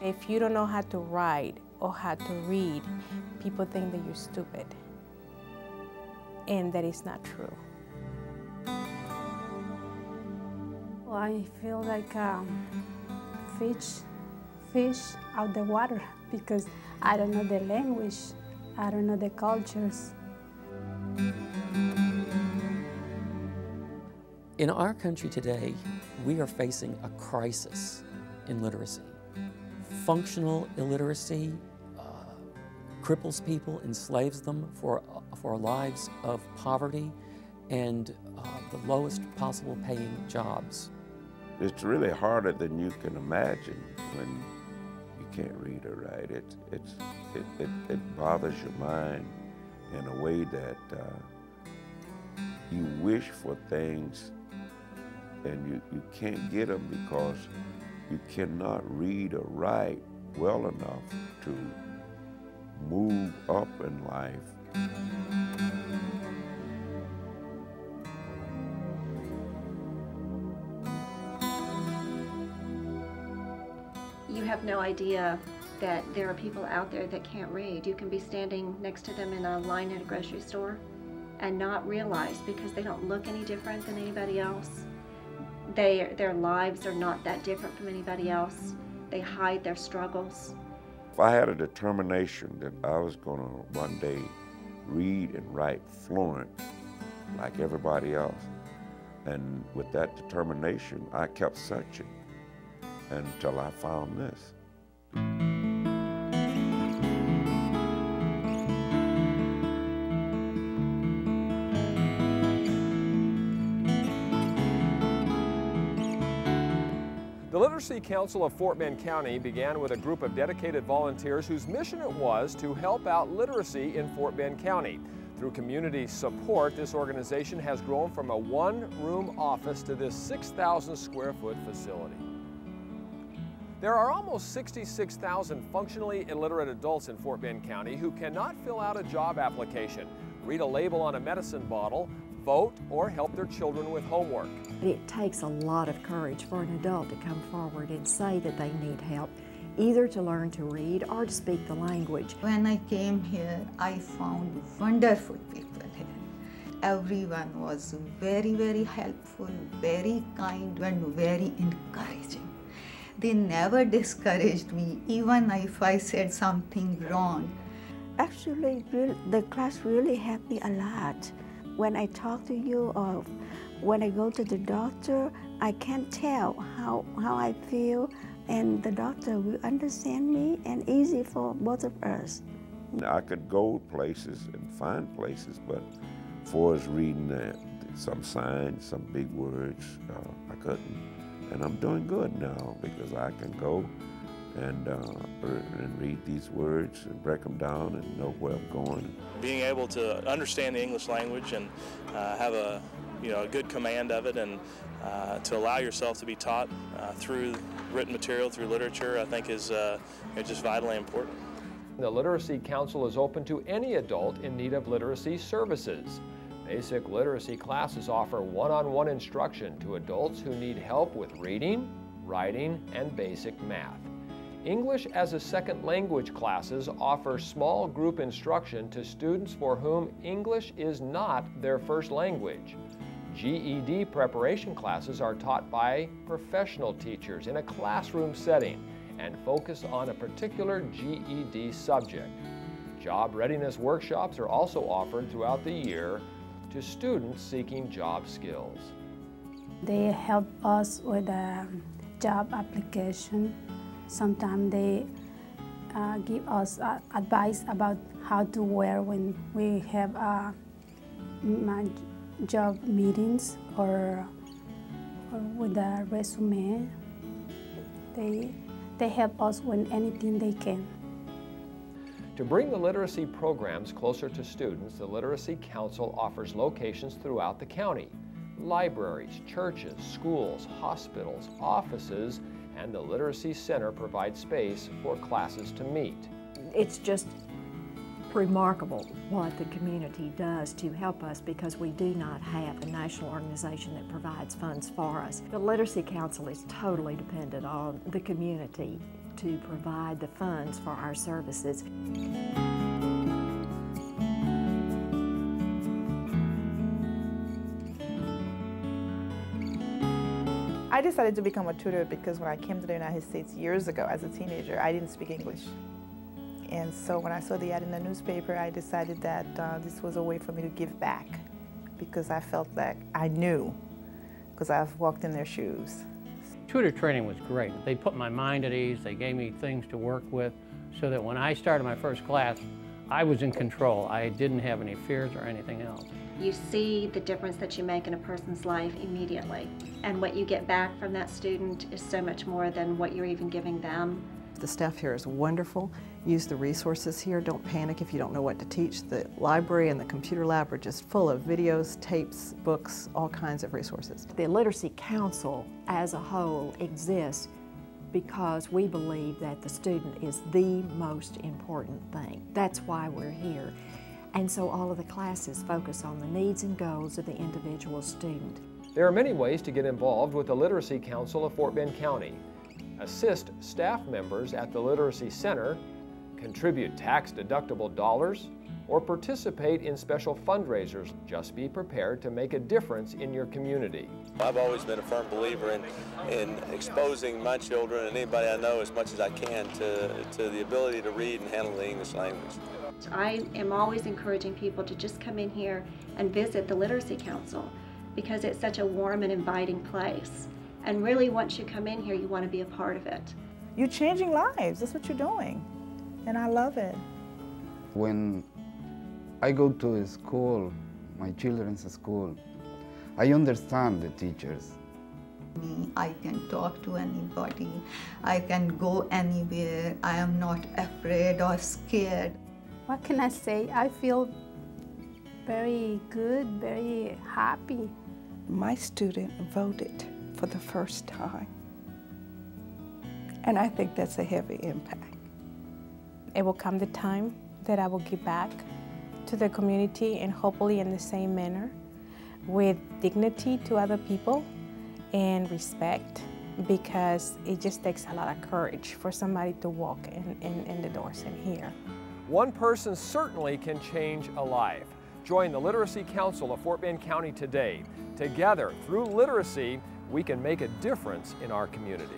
If you don't know how to write or how to read, people think that you're stupid, and that is not true. Well, I feel like fish out the water because I don't know the language, I don't know the cultures. In our country today, we are facing a crisis in literacy. Functional illiteracy cripples people, enslaves them for lives of poverty and the lowest possible paying jobs. It's really harder than you can imagine when you can't read or write. It bothers your mind in a way that you wish for things and you can't get them because you cannot read or write well enough to move up in life. You have no idea that there are people out there that can't read. You can be standing next to them in a line at a grocery store and not realize, because they don't look any different than anybody else. Their lives are not that different from anybody else. They hide their struggles. If I had a determination that I was going to one day read and write fluent like everybody else, and with that determination, I kept searching until I found this. The Literacy Council of Fort Bend County began with a group of dedicated volunteers whose mission it was to help out literacy in Fort Bend County. Through community support, this organization has grown from a one-room office to this 6,000 square foot facility. There are almost 66,000 functionally illiterate adults in Fort Bend County who cannot fill out a job application, read a label on a medicine bottle, vote, or help their children with homework. It takes a lot of courage for an adult to come forward and say that they need help, either to learn to read or to speak the language. When I came here, I found wonderful people here. Everyone was very, very helpful, very kind, and very encouraging. They never discouraged me, even if I said something wrong. Actually, the class really helped me a lot. When I talk to you or when I go to the doctor, I can tell how I feel, and the doctor will understand me, and easy for both of us. I could go places and find places, but as far as reading some signs, some big words, I couldn't. And I'm doing good now because I can go and read these words and break them down and know where I'm going. Being able to understand the English language and have a good command of it, and to allow yourself to be taught through written material, through literature, I think is just vitally important. The Literacy Council is open to any adult in need of literacy services. Basic literacy classes offer one-on-one instruction to adults who need help with reading, writing, and basic math. English as a second language classes offer small group instruction to students for whom English is not their first language. GED preparation classes are taught by professional teachers in a classroom setting and focus on a particular GED subject. Job readiness workshops are also offered throughout the year to students seeking job skills. They help us with a job application. Sometimes they give us advice about how to wear when we have job meetings or with a resume. They help us with anything they can. To bring the literacy programs closer to students, the Literacy Council offers locations throughout the county. Libraries, churches, schools, hospitals, offices, and the Literacy Center provides space for classes to meet. It's just remarkable what the community does to help us, because we do not have a national organization that provides funds for us. The Literacy Council is totally dependent on the community to provide the funds for our services. I decided to become a tutor because when I came to the United States years ago as a teenager, I didn't speak English. And so when I saw the ad in the newspaper, I decided that this was a way for me to give back, because I felt like I knew, because I've walked in their shoes. Tutor training was great. They put my mind at ease. They gave me things to work with so that when I started my first class, I was in control. I didn't have any fears or anything else. You see the difference that you make in a person's life immediately. And what you get back from that student is so much more than what you're even giving them. The staff here is wonderful. Use the resources here. Don't panic if you don't know what to teach. The library and the computer lab are just full of videos, tapes, books, all kinds of resources. The Literacy Council as a whole exists because we believe that the student is the most important thing. That's why we're here. And so all of the classes focus on the needs and goals of the individual student. There are many ways to get involved with the Literacy Council of Fort Bend County. Assist staff members at the Literacy Center, contribute tax-deductible dollars, or participate in special fundraisers. Just be prepared to make a difference in your community. I've always been a firm believer in exposing my children and anybody I know as much as I can to the ability to read and handle the English language. I am always encouraging people to just come in here and visit the Literacy Council because it's such a warm and inviting place. And really, once you come in here, you want to be a part of it. You're changing lives. That's what you're doing. And I love it. When I go to a school, my children's school, I understand the teachers. I can talk to anybody. I can go anywhere. I am not afraid or scared. What can I say? I feel very good, very happy. My student voted for the first time, and I think that's a heavy impact. It will come the time that I will give back to the community, and hopefully in the same manner, with dignity to other people and respect, because it just takes a lot of courage for somebody to walk in the doors in here. One person certainly can change a life. Join the Literacy Council of Fort Bend County today. Together, through literacy, we can make a difference in our community.